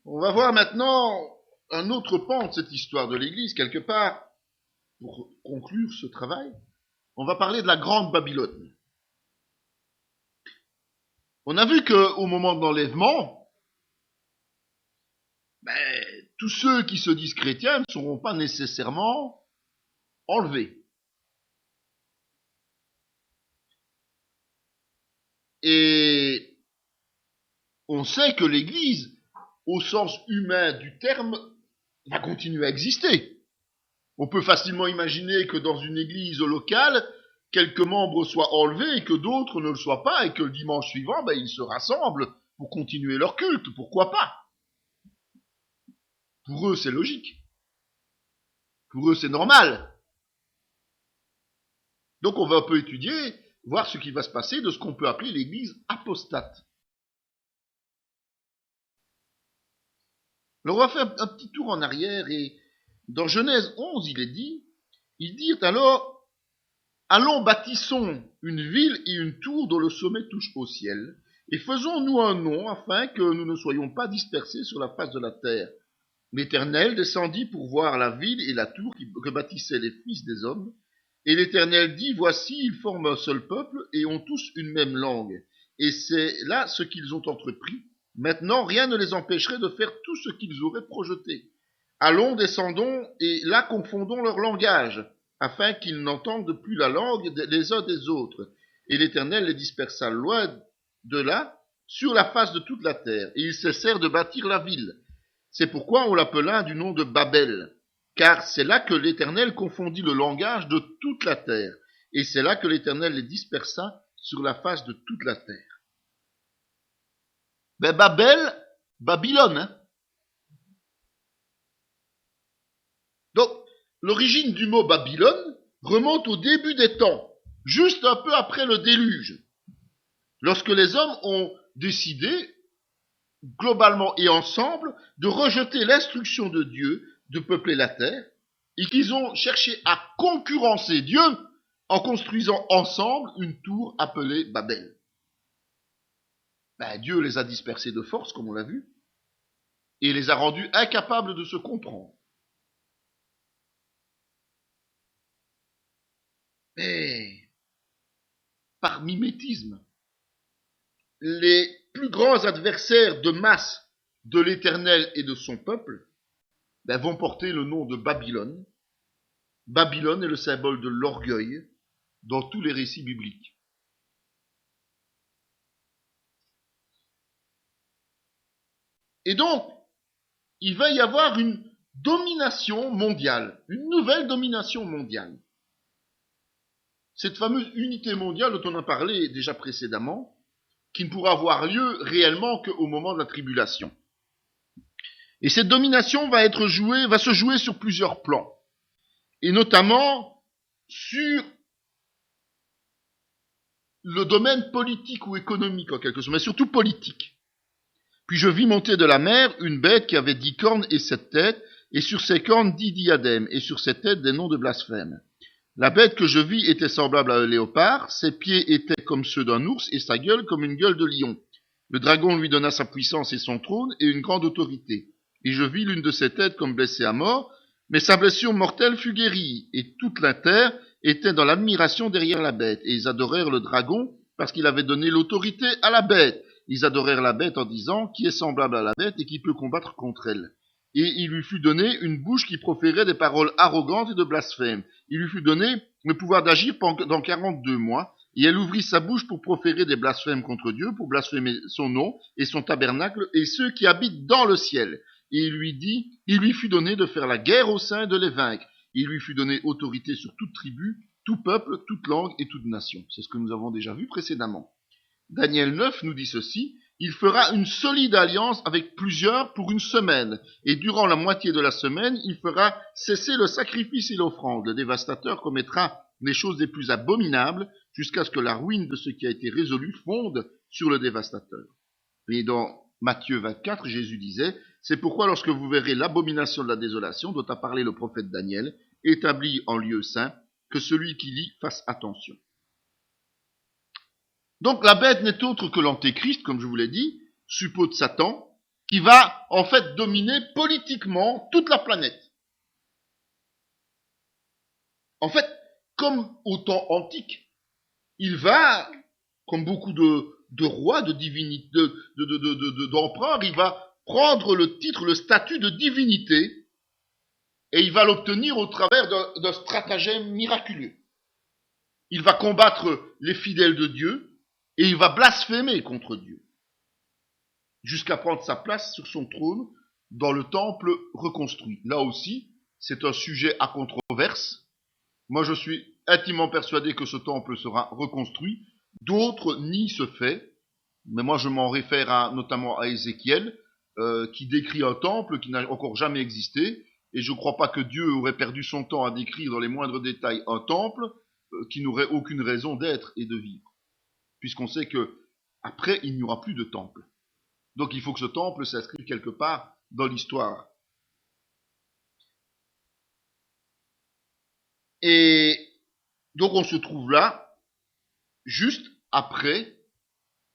On va voir maintenant un autre pan de cette histoire de l'Église, quelque part, pour conclure ce travail. On va parler de la Grande Babylone. On a vu qu'au moment de l'enlèvement, tous ceux qui se disent chrétiens ne seront pas nécessairement enlevés. Et on sait que l'Église, au sens humain du terme, va continuer à exister. On peut facilement imaginer que dans une église locale, quelques membres soient enlevés et que d'autres ne le soient pas, et que le dimanche suivant, ils se rassemblent pour continuer leur culte. Pourquoi pas? Pour eux, c'est logique. Pour eux, c'est normal. Donc on va un peu étudier, voir ce qui va se passer de ce qu'on peut appeler l'église apostate. Alors on va faire un petit tour en arrière, et dans Genèse 11, ils dirent alors, allons bâtissons une ville et une tour dont le sommet touche au ciel, et faisons-nous un nom afin que nous ne soyons pas dispersés sur la face de la terre. L'Éternel descendit pour voir la ville et la tour que bâtissaient les fils des hommes, et l'Éternel dit, voici, ils forment un seul peuple et ont tous une même langue, et c'est là ce qu'ils ont entrepris. Maintenant, rien ne les empêcherait de faire tout ce qu'ils auraient projeté. Allons, descendons, et là confondons leur langage, afin qu'ils n'entendent plus la langue des uns des autres. Et l'Éternel les dispersa loin de là, sur la face de toute la terre, et ils cessèrent de bâtir la ville. C'est pourquoi on l'appela du nom de Babel, car c'est là que l'Éternel confondit le langage de toute la terre, et c'est là que l'Éternel les dispersa sur la face de toute la terre. Babel, Babylone, hein. Donc, l'origine du mot Babylone remonte au début des temps, juste un peu après le déluge, lorsque les hommes ont décidé, globalement et ensemble, de rejeter l'instruction de Dieu de peupler la terre, et qu'ils ont cherché à concurrencer Dieu en construisant ensemble une tour appelée Babel. Dieu les a dispersés de force, comme on l'a vu, et les a rendus incapables de se comprendre. Mais, par mimétisme, les plus grands adversaires de masse de l'Éternel et de son peuple vont porter le nom de Babylone. Babylone est le symbole de l'orgueil dans tous les récits bibliques. Et donc, il va y avoir une domination mondiale, une nouvelle domination mondiale. Cette fameuse unité mondiale dont on a parlé déjà précédemment, qui ne pourra avoir lieu réellement qu'au moment de la tribulation. Et cette domination va se jouer sur plusieurs plans, et notamment sur le domaine politique ou économique en quelque sorte, mais surtout politique. Puis je vis monter de la mer une bête qui avait 10 cornes et 7 têtes, et sur ses cornes 10 diadèmes, et sur ses têtes des noms de blasphème. La bête que je vis était semblable à un léopard, ses pieds étaient comme ceux d'un ours, et sa gueule comme une gueule de lion. Le dragon lui donna sa puissance et son trône, et une grande autorité. Et je vis l'une de ses têtes comme blessée à mort, mais sa blessure mortelle fut guérie, et toute la terre était dans l'admiration derrière la bête, et ils adorèrent le dragon, parce qu'il avait donné l'autorité à la bête. Ils adorèrent la bête en disant, qui est semblable à la bête et qui peut combattre contre elle. Et il lui fut donné une bouche qui proférait des paroles arrogantes et de blasphème. Il lui fut donné le pouvoir d'agir pendant 42 mois, et elle ouvrit sa bouche pour proférer des blasphèmes contre Dieu, pour blasphémer son nom et son tabernacle et ceux qui habitent dans le ciel. Et il lui fut donné de faire la guerre aux saints et de les vaincre. Il lui fut donné autorité sur toute tribu, tout peuple, toute langue et toute nation. C'est ce que nous avons déjà vu précédemment. Daniel 9 nous dit ceci, il fera une solide alliance avec plusieurs pour une semaine, et durant la moitié de la semaine, il fera cesser le sacrifice et l'offrande. Le dévastateur commettra les choses les plus abominables, jusqu'à ce que la ruine de ce qui a été résolu fonde sur le dévastateur. Et dans Matthieu 24, Jésus disait, c'est pourquoi lorsque vous verrez l'abomination de la désolation, dont a parlé le prophète Daniel, établie en lieu saint, que celui qui lit fasse attention. Donc la bête n'est autre que l'antéchrist, comme je vous l'ai dit, suppôt de Satan, qui va en fait dominer politiquement toute la planète. En fait, comme au temps antique, il va, comme beaucoup de rois, de divinités, d'empereurs, il va prendre le titre, le statut de divinité, et il va l'obtenir au travers d'un stratagème miraculeux. Il va combattre les fidèles de Dieu, et il va blasphémer contre Dieu, jusqu'à prendre sa place sur son trône dans le temple reconstruit. Là aussi, c'est un sujet à controverse. Moi, je suis intimement persuadé que ce temple sera reconstruit. D'autres nient ce fait, mais moi, je m'en réfère notamment à Ézéchiel, qui décrit un temple qui n'a encore jamais existé, et je ne crois pas que Dieu aurait perdu son temps à décrire dans les moindres détails un temple qui n'aurait aucune raison d'être et de vivre, puisqu'on sait que après, il n'y aura plus de temple. Donc, il faut que ce temple s'inscrive quelque part dans l'histoire. Et donc on se trouve là, juste après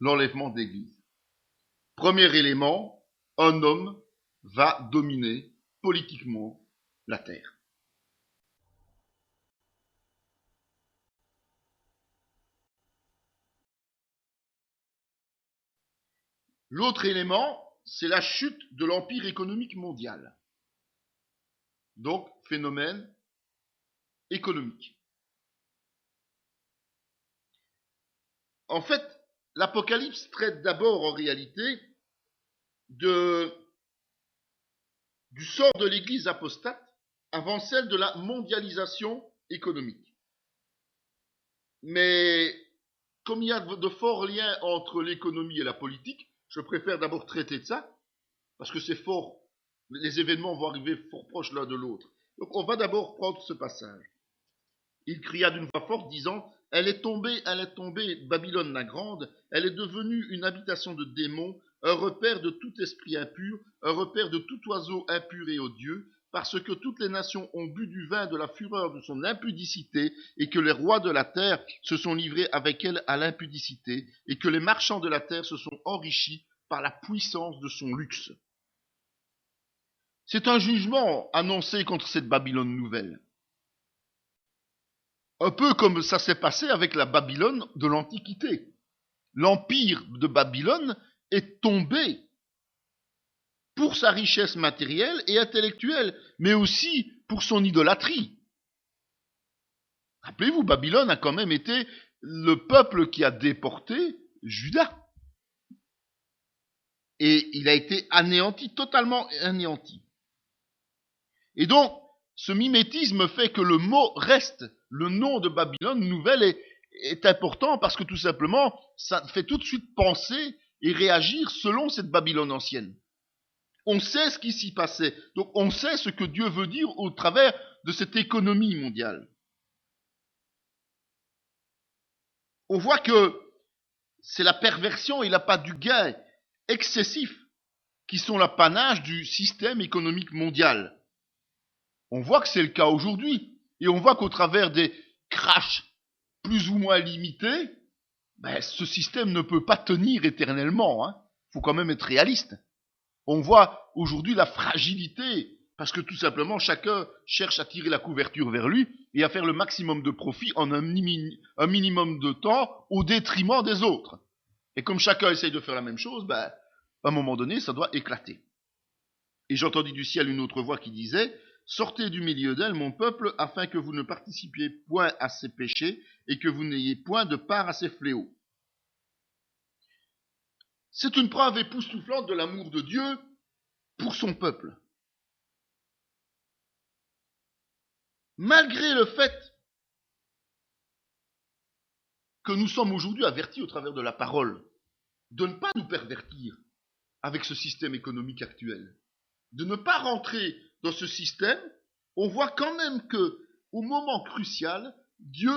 l'enlèvement d'Église. Premier élément, un homme va dominer politiquement la terre. L'autre élément, c'est la chute de l'empire économique mondial. Donc, phénomène économique. En fait, l'Apocalypse traite d'abord en réalité du sort de l'Église apostate avant celle de la mondialisation économique. Mais comme il y a de forts liens entre l'économie et la politique, je préfère d'abord traiter de ça, parce que c'est fort, les événements vont arriver fort proches l'un de l'autre. Donc on va d'abord prendre ce passage. Il cria d'une voix forte, disant, elle est tombée, Babylone la grande, elle est devenue une habitation de démons, un repère de tout esprit impur, un repère de tout oiseau impur et odieux, parce que toutes les nations ont bu du vin de la fureur de son impudicité, et que les rois de la terre se sont livrés avec elle à l'impudicité, et que les marchands de la terre se sont enrichis par la puissance de son luxe. C'est un jugement annoncé contre cette Babylone nouvelle. Un peu comme ça s'est passé avec la Babylone de l'Antiquité. L'empire de Babylone est tombé pour sa richesse matérielle et intellectuelle, mais aussi pour son idolâtrie. Rappelez-vous, Babylone a quand même été le peuple qui a déporté Juda. Et il a été anéanti, totalement anéanti. Et donc, ce mimétisme fait que le mot reste, le nom de Babylone nouvelle est important parce que tout simplement, ça fait tout de suite penser et réagir selon cette Babylone ancienne. On sait ce qui s'y passait, donc on sait ce que Dieu veut dire au travers de cette économie mondiale. On voit que c'est la perversion et l'appât du gain excessif qui sont l'apanage du système économique mondial. On voit que c'est le cas aujourd'hui. Et on voit qu'au travers des crashs plus ou moins limités, ce système ne peut pas tenir éternellement. Il faut quand même être réaliste. On voit aujourd'hui la fragilité, parce que tout simplement, chacun cherche à tirer la couverture vers lui et à faire le maximum de profit en un minimum de temps au détriment des autres. Et comme chacun essaye de faire la même chose, à un moment donné, ça doit éclater. Et j'entendis du ciel une autre voix qui disait, sortez du milieu d'elle, mon peuple, afin que vous ne participiez point à ses péchés et que vous n'ayez point de part à ses fléaux. C'est une preuve époustouflante de l'amour de Dieu pour son peuple. Malgré le fait que nous sommes aujourd'hui avertis au travers de la parole de ne pas nous pervertir avec ce système économique actuel, de ne pas rentrer dans ce système, on voit quand même que, au moment crucial, Dieu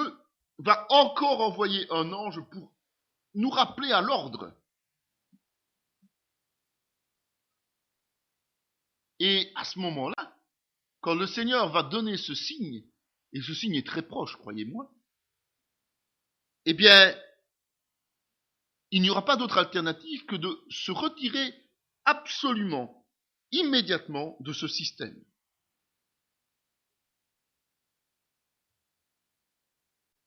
va encore envoyer un ange pour nous rappeler à l'ordre. Et à ce moment-là, quand le Seigneur va donner ce signe, et ce signe est très proche, croyez-moi, eh bien, il n'y aura pas d'autre alternative que de se retirer absolument, immédiatement de ce système.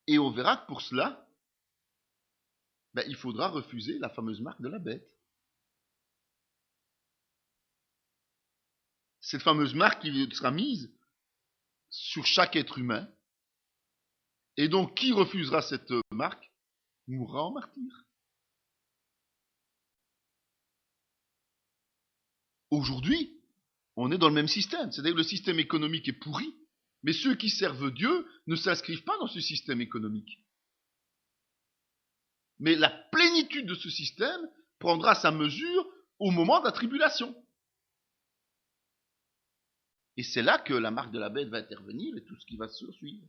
Et on verra que pour cela, il faudra refuser la fameuse marque de la bête. Cette fameuse marque qui sera mise sur chaque être humain. Et donc, qui refusera cette marque mourra en martyr. Aujourd'hui, on est dans le même système. C'est-à-dire que le système économique est pourri, mais ceux qui servent Dieu ne s'inscrivent pas dans ce système économique. Mais la plénitude de ce système prendra sa mesure au moment de la tribulation. Et c'est là que la marque de la bête va intervenir et tout ce qui va se suivre.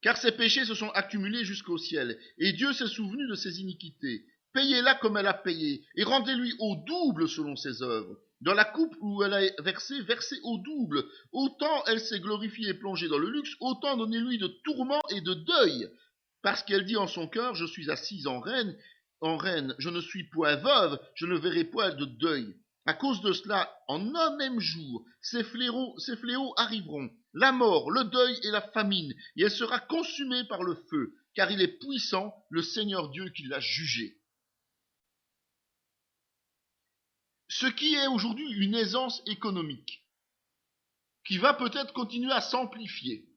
Car ses péchés se sont accumulés jusqu'au ciel, et Dieu s'est souvenu de ses iniquités. Payez-la comme elle a payé, et rendez-lui au double selon ses œuvres. Dans la coupe où elle a versé, versez au double. Autant elle s'est glorifiée et plongée dans le luxe, autant donnez-lui de tourments et de deuil. Parce qu'elle dit en son cœur, je suis assise en reine, je ne suis point veuve, je ne verrai point de deuil. À cause de cela, en un même jour, ces fléaux arriveront, la mort, le deuil et la famine, et elle sera consumée par le feu, car il est puissant, le Seigneur Dieu qui l'a jugé. Ce qui est aujourd'hui une aisance économique, qui va peut-être continuer à s'amplifier,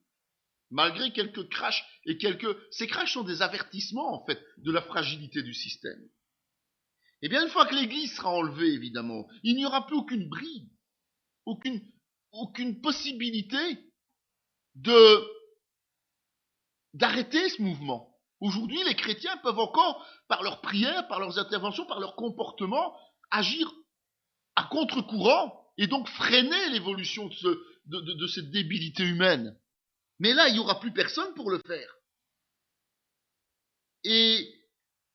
malgré quelques crashs et ces crashs sont des avertissements, en fait, de la fragilité du système. Eh bien, une fois que l'Église sera enlevée, évidemment, il n'y aura plus aucune bride, aucune possibilité d'arrêter ce mouvement. Aujourd'hui, les chrétiens peuvent encore, par leurs prières, par leurs interventions, par leur comportement, agir à contre-courant et donc freiner l'évolution de cette débilité humaine. Mais là, il n'y aura plus personne pour le faire. Et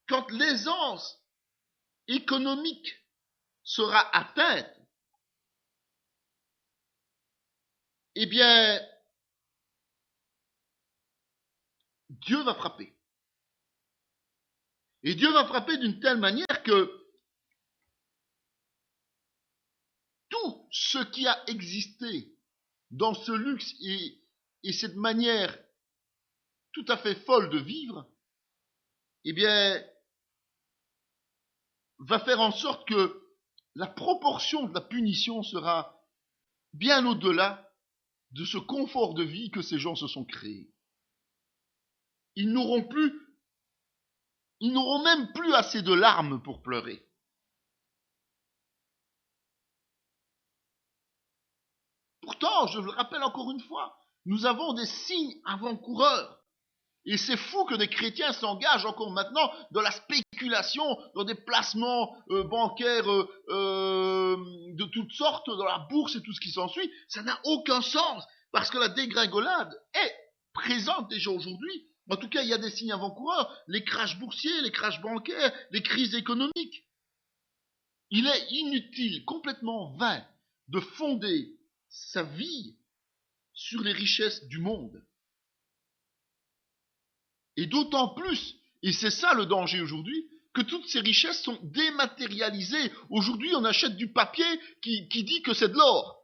quand l'aisance économique sera atteinte, eh bien, Dieu va frapper. Et Dieu va frapper d'une telle manière que tout ce qui a existé dans ce luxe et cette manière tout à fait folle de vivre, eh bien, va faire en sorte que la proportion de la punition sera bien au-delà de ce confort de vie que ces gens se sont créés. Ils n'auront même plus assez de larmes pour pleurer. Pourtant, je le rappelle encore une fois, nous avons des signes avant-coureurs. Et c'est fou que des chrétiens s'engagent encore maintenant dans la spéculation, dans des placements bancaires de toutes sortes, dans la bourse et tout ce qui s'ensuit. Ça n'a aucun sens, parce que la dégringolade est présente déjà aujourd'hui. En tout cas, il y a des signes avant-coureurs, les crashs boursiers, les crashs bancaires, les crises économiques. Il est inutile, complètement vain, de fonder sa vie sur les richesses du monde. Et d'autant plus, et c'est ça le danger aujourd'hui, que toutes ces richesses sont dématérialisées. Aujourd'hui, on achète du papier qui dit que c'est de l'or.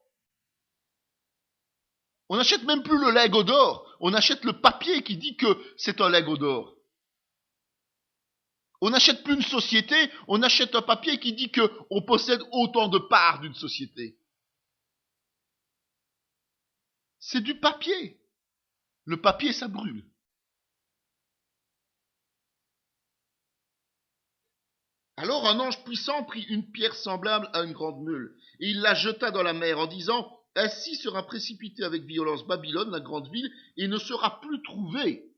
On n'achète même plus le lingot d'or, on achète le papier qui dit que c'est un lingot d'or. On n'achète plus une société, on achète un papier qui dit qu'on possède autant de parts d'une société. C'est du papier. Le papier, ça brûle. Alors un ange puissant prit une pierre semblable à une grande meule, et il la jeta dans la mer en disant, ainsi sera précipitée avec violence Babylone, la grande ville, et ne sera plus trouvée.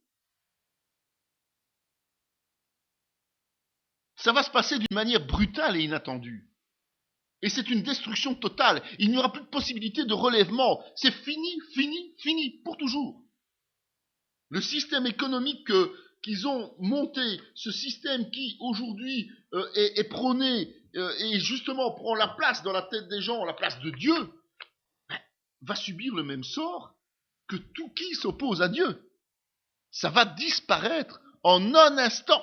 Ça va se passer d'une manière brutale et inattendue. Et c'est une destruction totale. Il n'y aura plus de possibilité de relèvement. C'est fini, fini, fini, pour toujours. Le système économique qu'ils ont monté, ce système qui aujourd'hui est prôné et justement prend la place dans la tête des gens, la place de Dieu, va subir le même sort que tout qui s'oppose à Dieu. Ça va disparaître en un instant.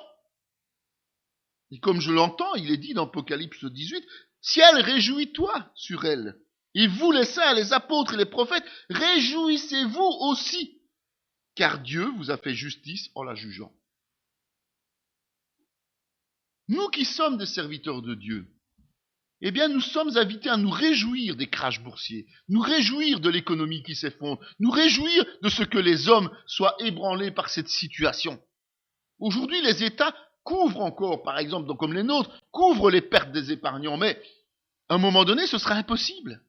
Et comme je l'entends, il est dit dans Apocalypse 18, ciel, réjouis-toi sur elle. Et vous les saints, les apôtres et les prophètes, réjouissez-vous aussi, car Dieu vous a fait justice en la jugeant. Nous qui sommes des serviteurs de Dieu, eh bien nous sommes invités à nous réjouir des crashs boursiers, nous réjouir de l'économie qui s'effondre, nous réjouir de ce que les hommes soient ébranlés par cette situation. Aujourd'hui, les États couvrent encore, par exemple, donc comme les nôtres, couvrent les pertes des épargnants, mais à un moment donné, ce sera impossible.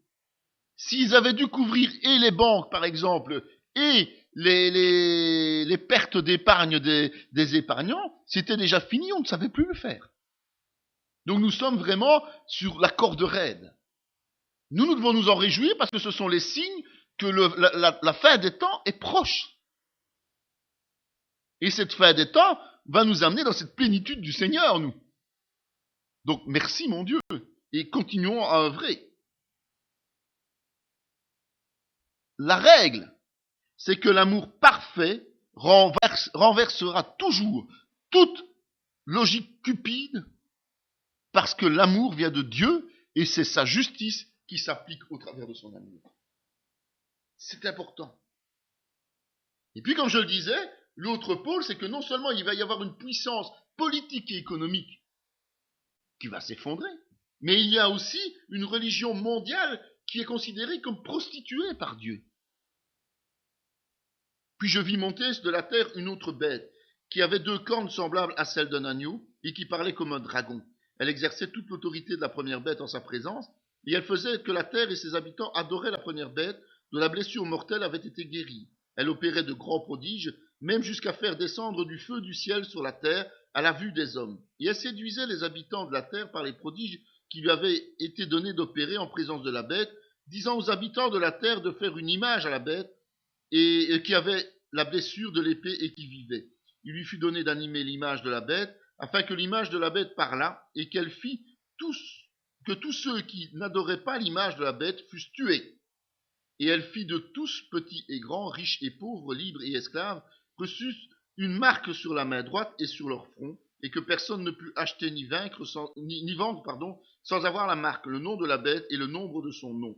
S'ils avaient dû couvrir et les banques, par exemple, et les pertes d'épargne des épargnants, c'était déjà fini, on ne savait plus le faire. Donc nous sommes vraiment sur la corde raide. Nous devons nous en réjouir parce que ce sont les signes que la fin des temps est proche. Et cette fin des temps va nous amener dans cette plénitude du Seigneur, nous. Donc merci mon Dieu, et continuons à œuvrer. La règle, c'est que l'amour parfait renversera toujours toute logique cupide, parce que l'amour vient de Dieu, et c'est sa justice qui s'applique au travers de son amour. C'est important. Et puis, comme je le disais, l'autre pôle, c'est que non seulement il va y avoir une puissance politique et économique qui va s'effondrer, mais il y a aussi une religion mondiale qui est considérée comme prostituée par Dieu. Puis je vis monter de la terre une autre bête, qui avait 2 cornes semblables à celles d'un agneau, et qui parlait comme un dragon. Elle exerçait toute l'autorité de la première bête en sa présence, et elle faisait que la terre et ses habitants adoraient la première bête, dont la blessure mortelle avait été guérie. Elle opérait de grands prodiges, même jusqu'à faire descendre du feu du ciel sur la terre à la vue des hommes. Et elle séduisait les habitants de la terre par les prodiges qui lui avaient été donnés d'opérer en présence de la bête, disant aux habitants de la terre de faire une image à la bête, et qui avait la blessure de l'épée et qui vivait. Il lui fut donné d'animer l'image de la bête, afin que l'image de la bête parlât, et qu'elle fit que tous ceux qui n'adoraient pas l'image de la bête fussent tués. Et elle fit de tous, petits et grands, riches et pauvres, libres et esclaves, reçussent une marque sur la main droite et sur leur front, et que personne ne put acheter ni vendre sans avoir la marque, le nom de la bête et le nombre de son nom.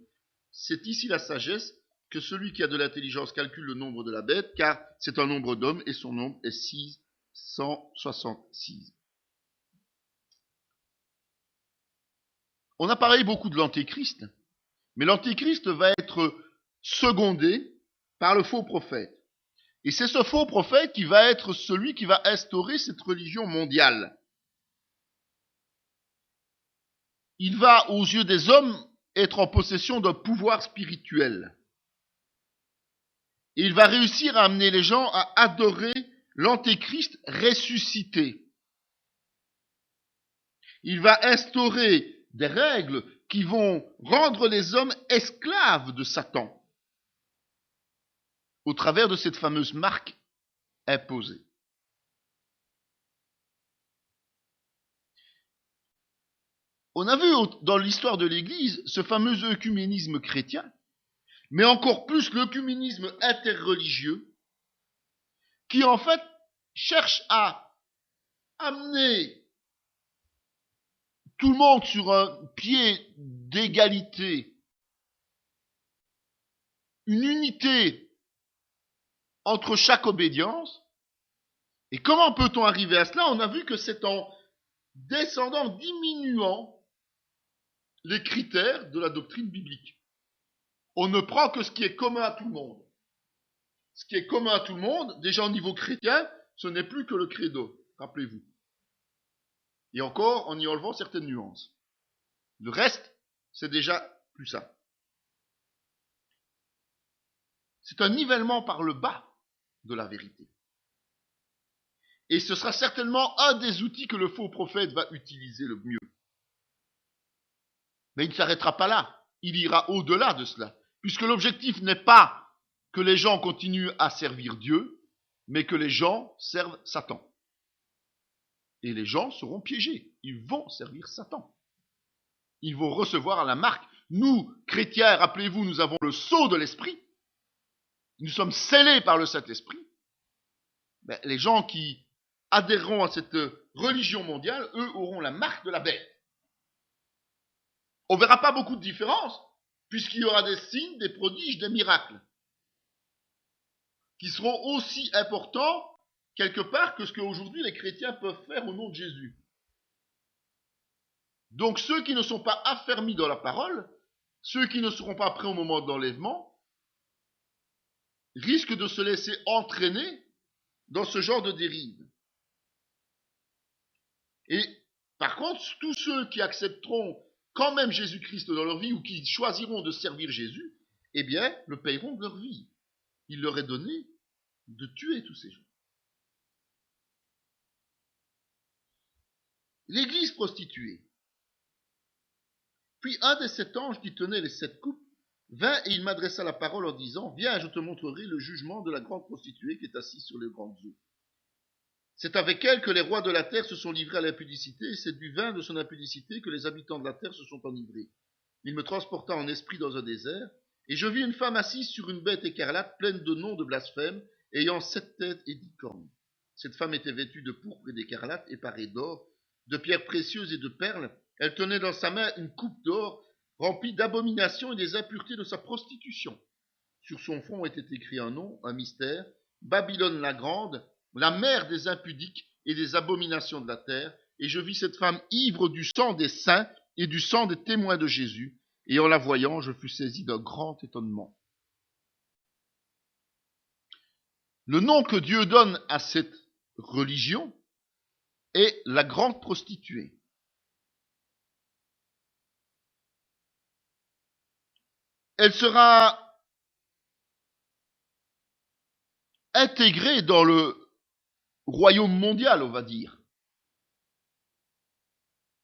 C'est ici la sagesse, que celui qui a de l'intelligence calcule le nombre de la bête, car c'est un nombre d'hommes, et son nombre est 666. On a parlé beaucoup de l'antéchrist, mais l'antéchrist va être secondé par le faux prophète. Et c'est ce faux prophète qui va être celui qui va instaurer cette religion mondiale. Il va, aux yeux des hommes, être en possession d'un pouvoir spirituel. Et il va réussir à amener les gens à adorer l'antéchrist ressuscité. Il va instaurer des règles qui vont rendre les hommes esclaves de Satan au travers de cette fameuse marque imposée. On a vu dans l'histoire de l'Église ce fameux œcuménisme chrétien, mais encore plus l'œcuménisme interreligieux, qui en fait cherche à amener tout le monde sur un pied d'égalité, une unité entre chaque obédience. Et comment peut-on arriver à cela? On a vu que c'est en descendant, diminuant les critères de la doctrine biblique. On ne prend que ce qui est commun à tout le monde. Ce qui est commun à tout le monde, déjà au niveau chrétien, ce n'est plus que le credo, rappelez-vous. Et encore en y enlevant certaines nuances. Le reste, c'est déjà plus ça. C'est un nivellement par le bas de la vérité. Et ce sera certainement un des outils que le faux prophète va utiliser le mieux. Mais il ne s'arrêtera pas là. Il ira au-delà de cela. Puisque l'objectif n'est pas que les gens continuent à servir Dieu, mais que les gens servent Satan. Et les gens seront piégés. Ils vont servir Satan. Ils vont recevoir la marque. Nous, chrétiens, rappelez-vous, nous avons le sceau de l'Esprit. Nous sommes scellés par le Saint-Esprit. Les gens qui adhéreront à cette religion mondiale, eux auront la marque de la bête. On ne verra pas beaucoup de différence, puisqu'il y aura des signes, des prodiges, des miracles, qui seront aussi importants, quelque part, que ce qu'aujourd'hui les chrétiens peuvent faire au nom de Jésus. Donc ceux qui ne sont pas affermis dans la parole, ceux qui ne seront pas prêts au moment de l'enlèvement, risquent de se laisser entraîner dans ce genre de dérive. Et par contre, tous ceux qui accepteront quand même Jésus-Christ dans leur vie ou qui choisiront de servir Jésus, eh bien, le paieront de leur vie. Il leur est donné de tuer tous ces gens. L'église prostituée. Puis un des 7 anges qui tenait les 7 coupes vint et il m'adressa la parole en disant, viens, je te montrerai le jugement de la grande prostituée qui est assise sur les grandes eaux. C'est avec elle que les rois de la terre se sont livrés à l'impudicité, et c'est du vin de son impudicité que les habitants de la terre se sont enivrés. Il me transporta en esprit dans un désert, et je vis une femme assise sur une bête écarlate, pleine de noms de blasphème, ayant 7 têtes et 10 cornes. Cette femme était vêtue de pourpre et d'écarlate, et parée d'or, de pierres précieuses et de perles. Elle tenait dans sa main une coupe d'or, remplie d'abominations et des impuretés de sa prostitution. Sur son front était écrit un nom, un mystère, Babylone la grande, la mère des impudiques et des abominations de la terre, et je vis cette femme ivre du sang des saints et du sang des témoins de Jésus, et en la voyant, je fus saisi d'un grand étonnement. Le nom que Dieu donne à cette religion est la grande prostituée. Elle sera intégrée dans le royaume mondial, on va dire.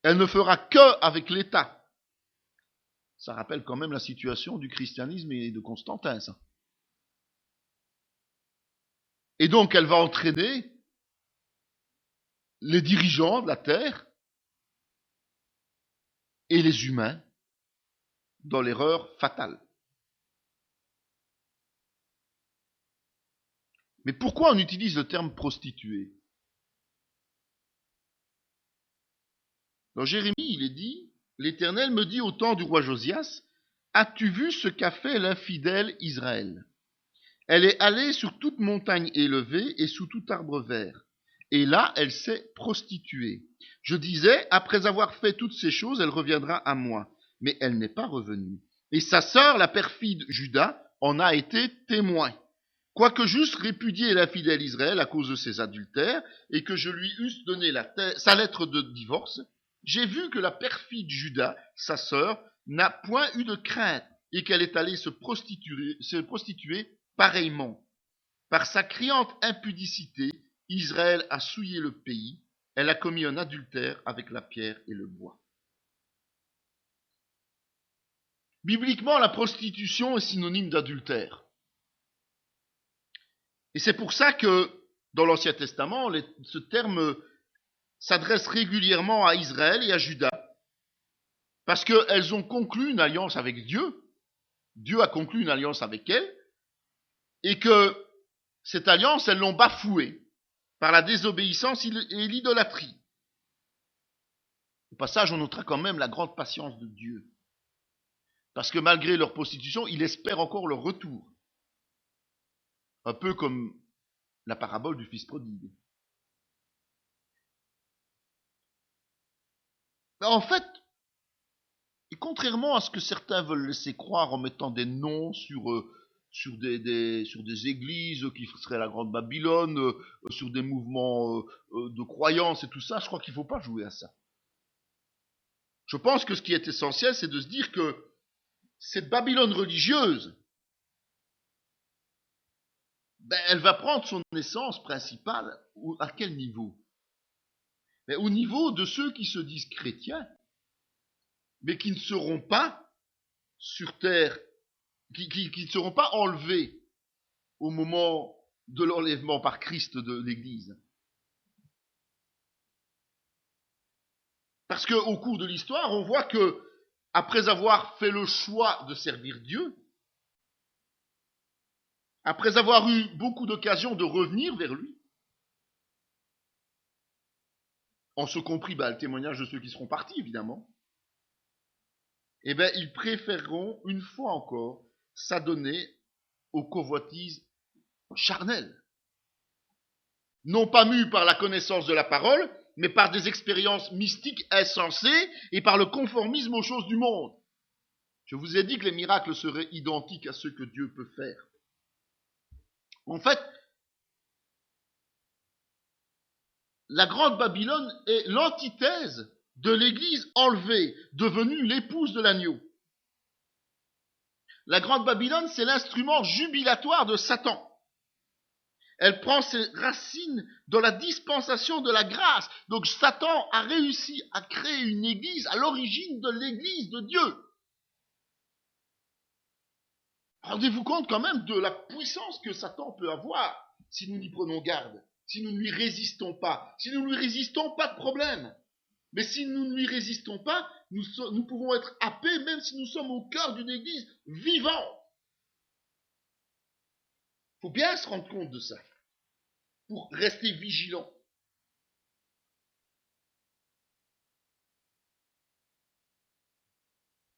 Elle ne fera que avec l'État. Ça rappelle quand même la situation du christianisme et de Constantin, ça. Et donc, elle va entraîner les dirigeants de la terre et les humains dans l'erreur fatale. Mais pourquoi on utilise le terme prostituée? Dans Jérémie, il est dit, l'Éternel me dit au temps du roi Josias, as-tu vu ce qu'a fait l'infidèle Israël? Elle est allée sur toute montagne élevée et sous tout arbre vert. Et là, elle s'est prostituée. Je disais, après avoir fait toutes ces choses, elle reviendra à moi. Mais elle n'est pas revenue. Et sa sœur, la perfide Juda, en a été témoin. Quoique j'eusse répudié l'infidèle Israël à cause de ses adultères, et que je lui eusse donné sa lettre de divorce, j'ai vu que la perfide Juda, sa sœur, n'a point eu de crainte, et qu'elle est allée se prostituer pareillement. Par sa criante impudicité, Israël a souillé le pays, elle a commis un adultère avec la pierre et le bois. Bibliquement, la prostitution est synonyme d'adultère. Et c'est pour ça que, dans l'Ancien Testament, ce terme s'adresse régulièrement à Israël et à Juda. Parce qu'elles ont conclu une alliance avec Dieu. Dieu a conclu une alliance avec elles. Et que cette alliance, elles l'ont bafouée par la désobéissance et l'idolâtrie. Au passage, on notera quand même la grande patience de Dieu. Parce que malgré leur prostitution, il espère encore leur retour. Un peu comme la parabole du fils prodigue. Mais en fait, et contrairement à ce que certains veulent laisser croire en mettant des noms sur des églises qui seraient la Grande Babylone, sur des mouvements de croyance et tout ça, je crois qu'il ne faut pas jouer à ça. Je pense que ce qui est essentiel, c'est de se dire que cette Babylone religieuse, elle va prendre son essence principale à quel niveau? Mais au niveau de ceux qui se disent chrétiens, mais qui ne seront pas sur terre, qui ne seront pas enlevés au moment de l'enlèvement par Christ de l'Église. Parce qu'au cours de l'histoire, on voit que, après avoir fait le choix de servir Dieu, après avoir eu beaucoup d'occasions de revenir vers lui, en ce compris le témoignage de ceux qui seront partis, évidemment, eh bien, ils préféreront, une fois encore, s'adonner aux convoitises charnelles. Non pas mus par la connaissance de la parole, mais par des expériences mystiques insensées et par le conformisme aux choses du monde. Je vous ai dit que les miracles seraient identiques à ceux que Dieu peut faire. En fait, la Grande Babylone est l'antithèse de l'Église enlevée, devenue l'épouse de l'agneau. La Grande Babylone, c'est l'instrument jubilatoire de Satan. Elle prend ses racines dans la dispensation de la grâce. Donc Satan a réussi à créer une église à l'origine de l'église de Dieu. Rendez-vous compte quand même de la puissance que Satan peut avoir si nous n'y prenons garde, si nous ne lui résistons pas. Si nous ne lui résistons, pas de problème. Mais si nous ne lui résistons pas, nous pouvons être happés même si nous sommes au cœur d'une église vivante. Il faut bien se rendre compte de ça, pour rester vigilant.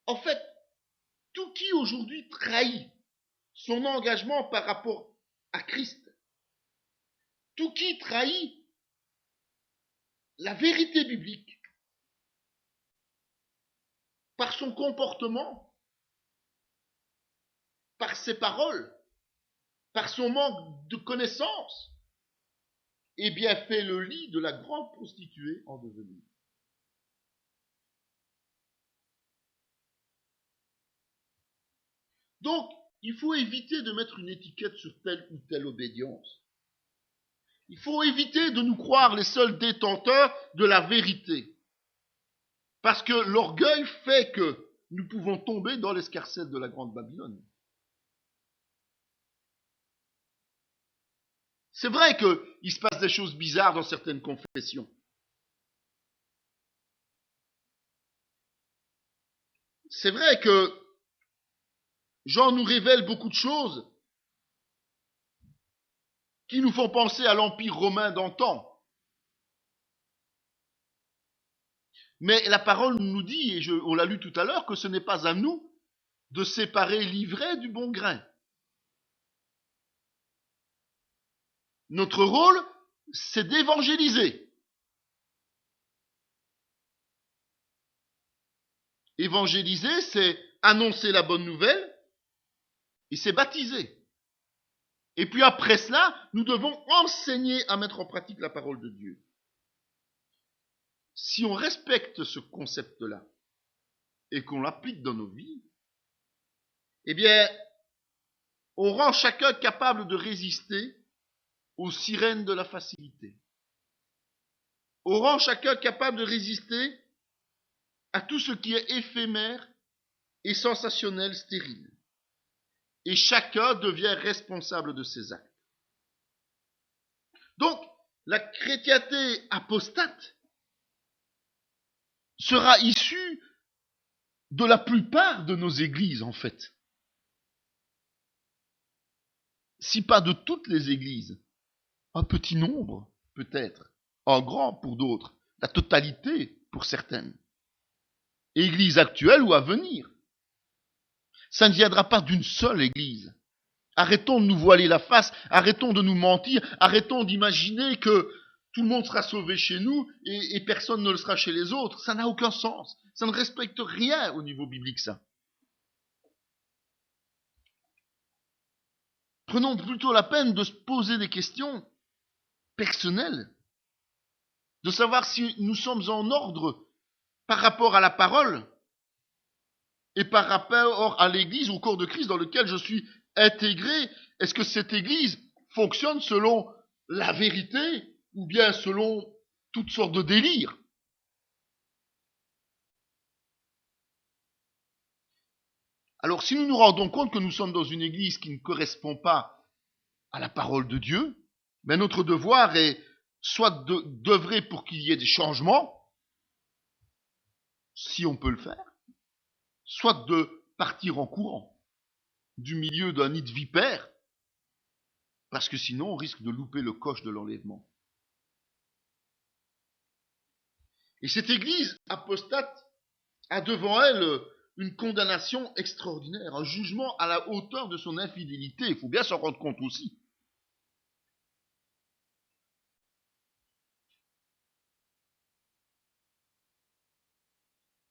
En fait, tout qui aujourd'hui trahit son engagement par rapport à Christ, tout qui trahit la vérité biblique par son comportement, par ses paroles, par son manque de connaissance, eh bien fait le lit de la grande prostituée en devenir. Donc, il faut éviter de mettre une étiquette sur telle ou telle obédience. Il faut éviter de nous croire les seuls détenteurs de la vérité. Parce que l'orgueil fait que nous pouvons tomber dans l'escarcelle de la Grande Babylone. C'est vrai qu'il se passe des choses bizarres dans certaines confessions. C'est vrai que Jean nous révèle beaucoup de choses qui nous font penser à l'Empire romain d'antan. Mais la parole nous dit, et on l'a lu tout à l'heure, que ce n'est pas à nous de séparer l'ivraie du bon grain. Notre rôle, c'est d'évangéliser. Évangéliser, c'est annoncer la bonne nouvelle et c'est baptiser. Et puis après cela, nous devons enseigner à mettre en pratique la parole de Dieu. Si on respecte ce concept-là et qu'on l'applique dans nos vies, eh bien, on rend chacun capable de résister aux sirènes de la facilité. On rend chacun capable de résister à tout ce qui est éphémère et sensationnel, stérile. Et chacun devient responsable de ses actes. Donc, la chrétienté apostate sera issue de la plupart de nos églises, en fait. Si pas de toutes les églises, un petit nombre, peut-être, un grand pour d'autres, la totalité pour certaines. Église actuelle ou à venir. Ça ne viendra pas d'une seule église. Arrêtons de nous voiler la face, arrêtons de nous mentir, arrêtons d'imaginer que tout le monde sera sauvé chez nous et personne ne le sera chez les autres. Ça n'a aucun sens. Ça ne respecte rien au niveau biblique, ça. Prenons plutôt la peine de se poser des questions personnelles, de savoir si nous sommes en ordre par rapport à la parole et par rapport à l'Église, au corps de Christ dans lequel je suis intégré. Est-ce que cette Église fonctionne selon la vérité ou bien selon toutes sortes de délires? Alors si nous nous rendons compte que nous sommes dans une Église qui ne correspond pas à la parole de Dieu, ben notre devoir est soit d'œuvrer pour qu'il y ait des changements, si on peut le faire, soit de partir en courant du milieu d'un nid de vipères, parce que sinon on risque de louper le coche de l'enlèvement. Et cette église apostate a devant elle une condamnation extraordinaire, un jugement à la hauteur de son infidélité. Il faut bien s'en rendre compte aussi.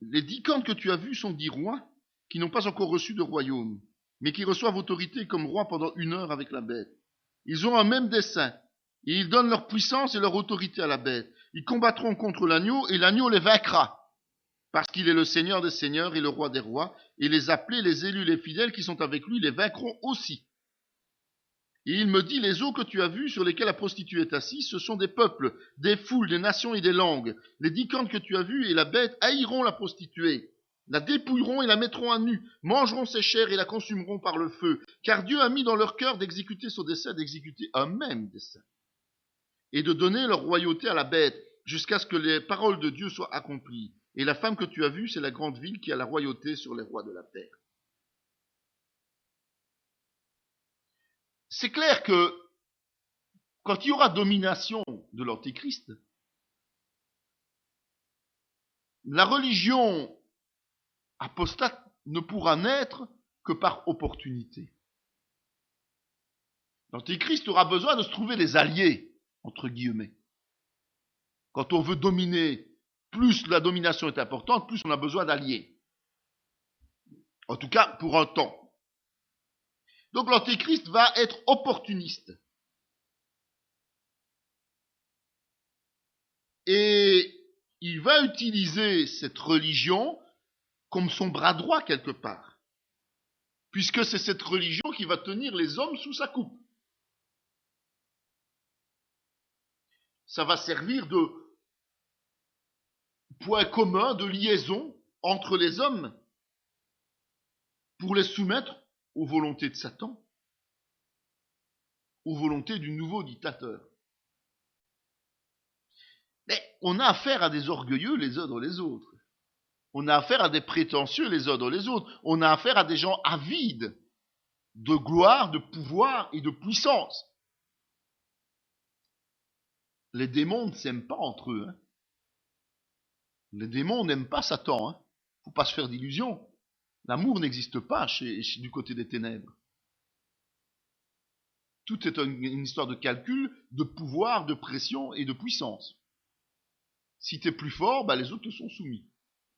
Les 10 cornes que tu as vues sont 10 rois qui n'ont pas encore reçu de royaume, mais qui reçoivent autorité comme rois pendant 1 heure avec la bête. Ils ont un même dessein, et ils donnent leur puissance et leur autorité à la bête. Ils combattront contre l'agneau, et l'agneau les vaincra, parce qu'il est le Seigneur des seigneurs et le roi des rois, et les appelés, les élus, les fidèles qui sont avec lui les vaincront aussi. Et il me dit, les eaux que tu as vues sur lesquelles la prostituée est assise, ce sont des peuples, des foules, des nations et des langues. Les 10 cornes que tu as vues et la bête haïront la prostituée, la dépouilleront et la mettront à nu, mangeront ses chairs et la consumeront par le feu. Car Dieu a mis dans leur cœur d'exécuter son dessein, d'exécuter un même dessein, et de donner leur royauté à la bête, jusqu'à ce que les paroles de Dieu soient accomplies. Et la femme que tu as vue, c'est la grande ville qui a la royauté sur les rois de la terre. C'est clair que quand il y aura domination de l'Antéchrist, la religion apostate ne pourra naître que par opportunité. L'Antéchrist aura besoin de se trouver des alliés, entre guillemets. Quand on veut dominer, plus la domination est importante, plus on a besoin d'alliés. En tout cas, pour un temps. Donc l'Antéchrist va être opportuniste. Et il va utiliser cette religion comme son bras droit quelque part. Puisque c'est cette religion qui va tenir les hommes sous sa coupe. Ça va servir de point commun, de liaison entre les hommes pour les soumettre aux volontés de Satan, aux volontés du nouveau dictateur. Mais on a affaire à des orgueilleux les uns dans les autres. On a affaire à des prétentieux les uns dans les autres. On a affaire à des gens avides de gloire, de pouvoir et de puissance. Les démons ne s'aiment pas entre eux. Les démons n'aiment pas Satan. Faut pas se faire d'illusions. L'amour n'existe pas du côté des ténèbres. Tout est une histoire de calcul, de pouvoir, de pression et de puissance. Si tu es plus fort, les autres te sont soumis.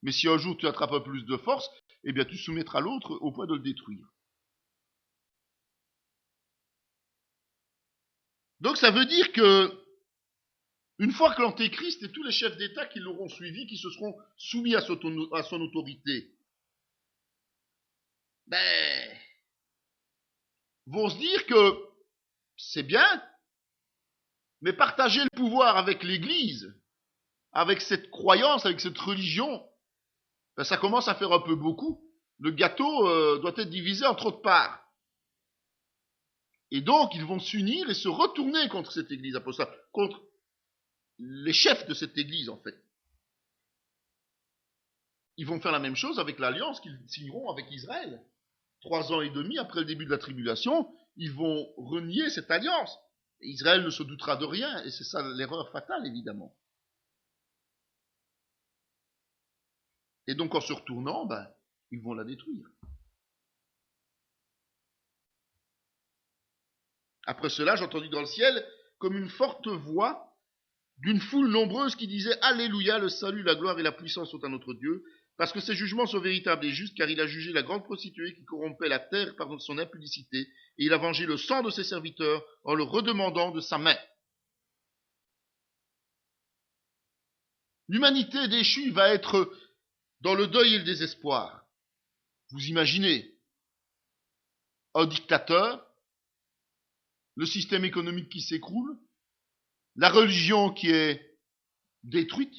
Mais si un jour tu attrapes un peu plus de force, eh bien tu soumettras l'autre au point de le détruire. Donc ça veut dire que une fois que l'Antéchrist et tous les chefs d'État qui l'auront suivi, qui se seront soumis à son autorité, vont se dire que c'est bien, mais partager le pouvoir avec l'Église, avec cette croyance, avec cette religion, ça commence à faire un peu beaucoup. Le gâteau doit être divisé en trop de parts. Et donc, ils vont s'unir et se retourner contre cette Église apostolique, contre les chefs de cette Église, en fait. Ils vont faire la même chose avec l'alliance qu'ils signeront avec Israël. 3 ans et demi après le début de la tribulation, ils vont renier cette alliance. Et Israël ne se doutera de rien, et c'est ça l'erreur fatale, évidemment. Et donc, en se retournant, ils vont la détruire. Après cela, j'entendis dans le ciel comme une forte voix d'une foule nombreuse qui disait « Alléluia, le salut, la gloire et la puissance sont à notre Dieu, parce que ses jugements sont véritables et justes, car il a jugé la grande prostituée qui corrompait la terre par son impudicité, et il a vengé le sang de ses serviteurs en le redemandant de sa main. » L'humanité déchue va être dans le deuil et le désespoir. Vous imaginez un dictateur, le système économique qui s'écroule, la religion qui est détruite,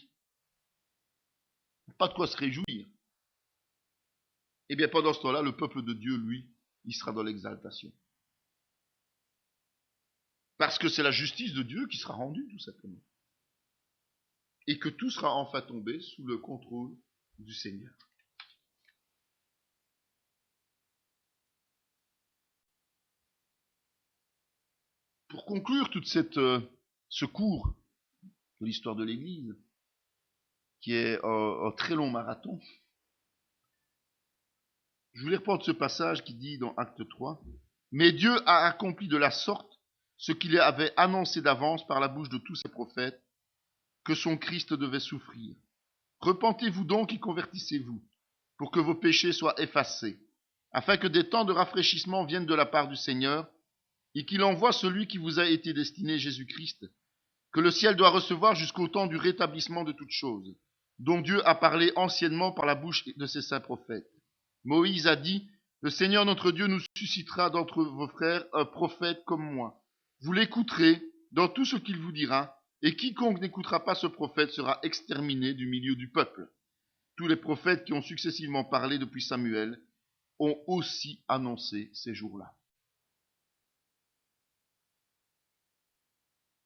pas de quoi se réjouir. Eh bien, pendant ce temps-là, le peuple de Dieu, lui, il sera dans l'exaltation. Parce que c'est la justice de Dieu qui sera rendue, tout simplement. Et que tout sera enfin tombé sous le contrôle du Seigneur. Pour conclure toute ce cours de l'histoire de l'Église, qui est un très long marathon. Je voulais reprendre ce passage qui dit dans Acte 3, « Mais Dieu a accompli de la sorte ce qu'il avait annoncé d'avance par la bouche de tous ses prophètes, que son Christ devait souffrir. Repentez-vous donc et convertissez-vous, pour que vos péchés soient effacés, afin que des temps de rafraîchissement viennent de la part du Seigneur, et qu'il envoie celui qui vous a été destiné, Jésus-Christ, que le ciel doit recevoir jusqu'au temps du rétablissement de toutes choses, dont Dieu a parlé anciennement par la bouche de ses saints prophètes. Moïse a dit, « Le Seigneur notre Dieu nous suscitera d'entre vos frères un prophète comme moi. Vous l'écouterez dans tout ce qu'il vous dira, et quiconque n'écoutera pas ce prophète sera exterminé du milieu du peuple. » Tous les prophètes qui ont successivement parlé depuis Samuel ont aussi annoncé ces jours-là.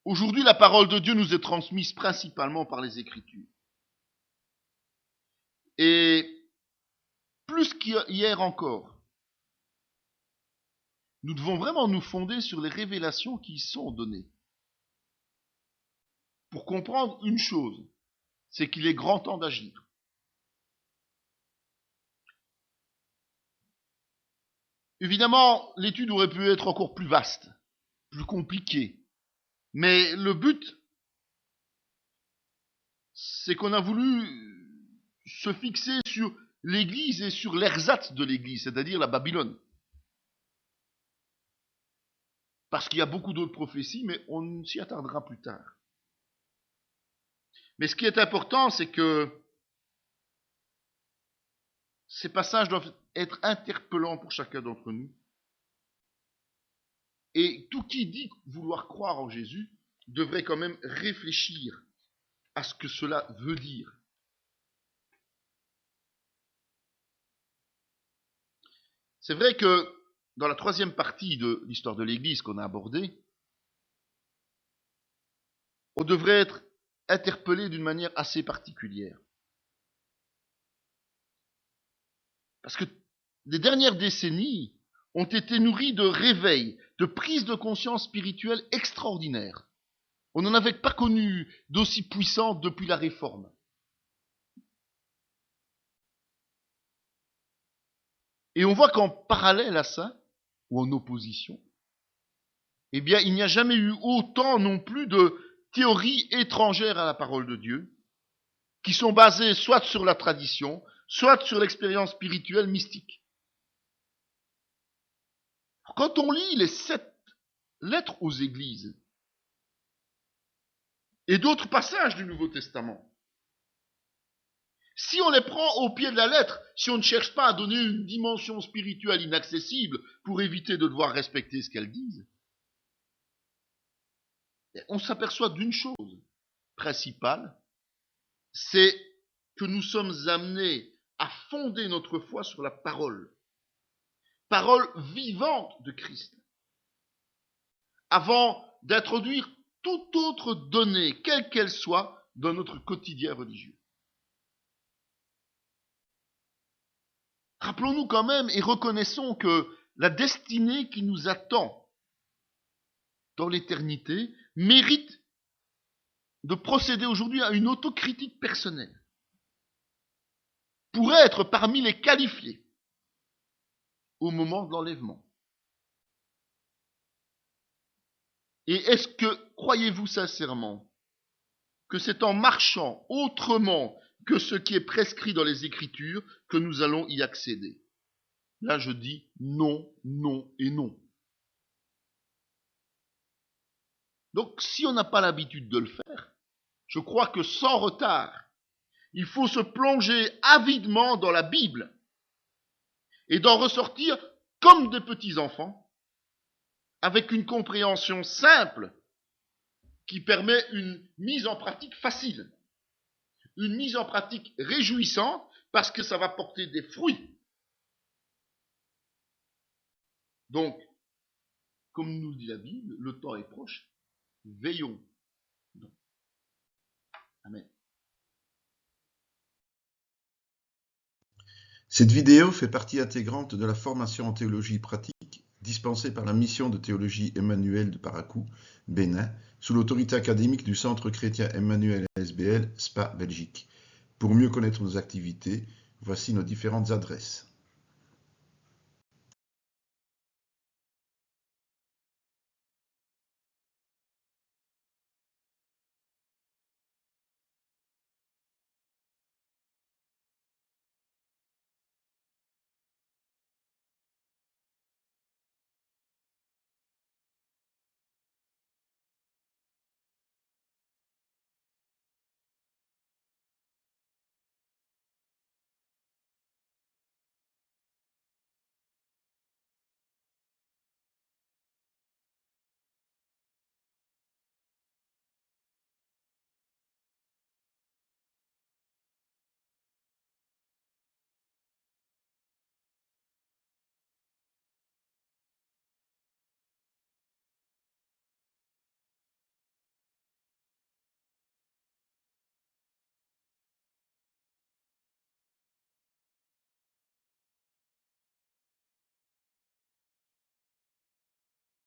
Aujourd'hui, la parole de Dieu nous est transmise principalement par les Écritures. Et plus qu'hier encore, nous devons vraiment nous fonder sur les révélations qui y sont données. Pour comprendre une chose, c'est qu'il est grand temps d'agir. Évidemment, l'étude aurait pu être encore plus vaste, plus compliquée. Mais le but, c'est qu'on a voulu se fixer sur l'Église et sur l'ersatz de l'Église, c'est-à-dire la Babylone. Parce qu'il y a beaucoup d'autres prophéties, mais on s'y attardera plus tard. Mais ce qui est important, c'est que ces passages doivent être interpellants pour chacun d'entre nous. Et tout qui dit vouloir croire en Jésus devrait quand même réfléchir à ce que cela veut dire. C'est vrai que dans la troisième partie de l'histoire de l'Église qu'on a abordée, on devrait être interpellé d'une manière assez particulière. Parce que les dernières décennies ont été nourries de réveils, de prises de conscience spirituelle extraordinaires. On n'en avait pas connu d'aussi puissantes depuis la Réforme. Et on voit qu'en parallèle à ça, ou en opposition, eh bien, il n'y a jamais eu autant non plus de théories étrangères à la parole de Dieu, qui sont basées soit sur la tradition, soit sur l'expérience spirituelle mystique. Quand on lit les 7 lettres aux églises, et d'autres passages du Nouveau Testament, si on les prend au pied de la lettre, si on ne cherche pas à donner une dimension spirituelle inaccessible pour éviter de devoir respecter ce qu'elles disent, on s'aperçoit d'une chose principale, c'est que nous sommes amenés à fonder notre foi sur la parole vivante de Christ, avant d'introduire toute autre donnée, quelle qu'elle soit, dans notre quotidien religieux. Rappelons-nous quand même et reconnaissons que la destinée qui nous attend dans l'éternité mérite de procéder aujourd'hui à une autocritique personnelle pour être parmi les qualifiés au moment de l'enlèvement. Et est-ce que, croyez-vous sincèrement, que c'est en marchant autrement que ce qui est prescrit dans les Écritures que nous allons y accéder? Là, je dis non, non et non. Donc, si on n'a pas l'habitude de le faire, je crois que sans retard, il faut se plonger avidement dans la Bible et d'en ressortir comme des petits-enfants, avec une compréhension simple qui permet une mise en pratique facile, une mise en pratique réjouissante parce que ça va porter des fruits. Donc, comme nous dit la Bible, le temps est proche, veillons. Amen. Cette vidéo fait partie intégrante de la formation en théologie pratique dispensée par la mission de théologie Emmanuel de Parakou, Bénin, sous l'autorité académique du Centre chrétien Emmanuel SBL, Spa, Belgique. Pour mieux connaître nos activités, voici nos différentes adresses.